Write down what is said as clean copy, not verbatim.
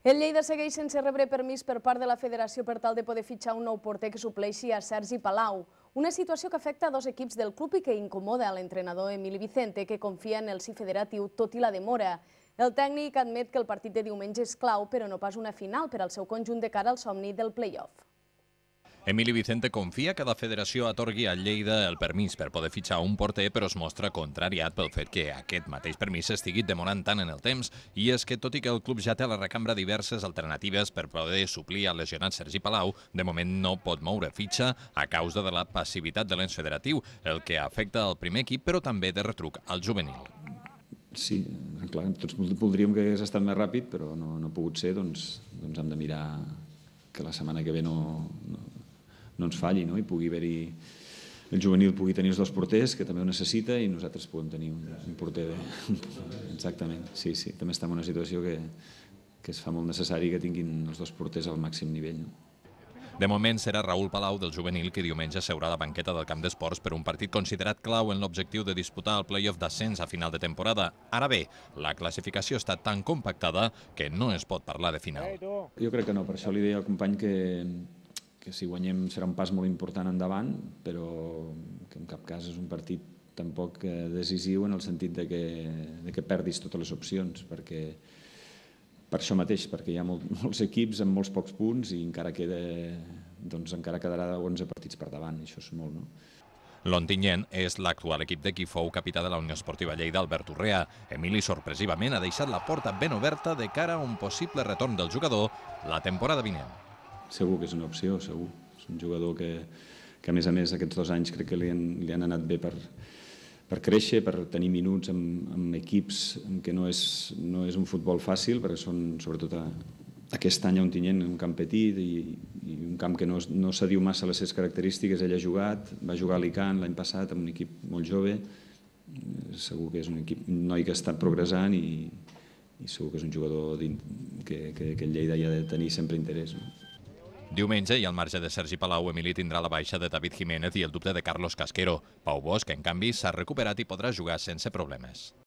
El Lleida segueix sense rebre permís per part de la federació per tal de poder fitxar un nou porter que supleixi a Sergi Palau. Una situació que afecta a dos equips del club i que incomoda a l'entrenador Emili Vicente, que confia en el sí federatiu tot i la demora. El tècnic admet que el partit de diumenge és clau, però no pas una final per al seu conjunt de cara al somni del play-off. Emili Vicente confia que la federació atorgui a Lleida el permís per poder fitxar un porter, però es mostra contrariat pel fet que aquest mateix permís estigui demorant tant en el temps, i és que, tot i que el club ja té a la recambra diverses alternatives per poder suplir al lesionat Sergi Palau, de moment no pot moure fitxa a causa de la passivitat de l'ens federatiu, el que afecta al primer equip, però també de retruc al juvenil. Sí, clar, tots voldríem que hagués estat més ràpid, però no ha pogut ser, doncs hem de mirar que la setmana que ve no ens falli, i pugui haver-hi el juvenil pugui tenir els dos porters, que també ho necessita, i nosaltres puguem tenir un porter exactament, sí, també estem en una situació que es fa molt necessari que tinguin els dos porters al màxim nivell. De moment serà Raül Palau del juvenil qui diumenge seurà a la banqueta del camp d'esports per un partit considerat clau en l'objectiu de disputar el play-off d'ascens a final de temporada. Ara bé, la classificació està tan compactada que no es pot parlar de final. Jo crec que no, per això li deia al company que si guanyem serà un pas molt important endavant, però que en cap cas és un partit tampoc decisiu en el sentit de que perdis totes les opcions, perquè per això mateix, perquè hi ha molts equips amb molts pocs punts i encara quedarà 11 partits per davant, i això és molt, no? L'Ontinyent és l'actual equip de qui fou capità de la Unió Esportiva Lleida, Albert Urrea. Emili, sorpresivament, ha deixat la porta ben oberta de cara a un possible retorn del jugador la temporada vinent. Segur que és una opció, segur. És un jugador que a més, aquests 2 anys crec que li han anat bé per créixer, per tenir minuts amb equips en què no és un futbol fàcil, perquè són, sobretot aquest any a Ontinyent, un camp petit i un camp que no s'adiu massa a les seves característiques. Ell ha jugat, va jugar a Alicant l'any passat amb un equip molt jove. Segur que és un noi que ha estat progressant i segur que és un jugador que el Lleida hi ha de tenir sempre interès. Diumenge, i al marge de Sergi Palau, Emili tindrà la baixa de David Jiménez i el dubte de Carlos Casquero. Pau Bosch, en canvi, s'ha recuperat i podrà jugar sense problemes.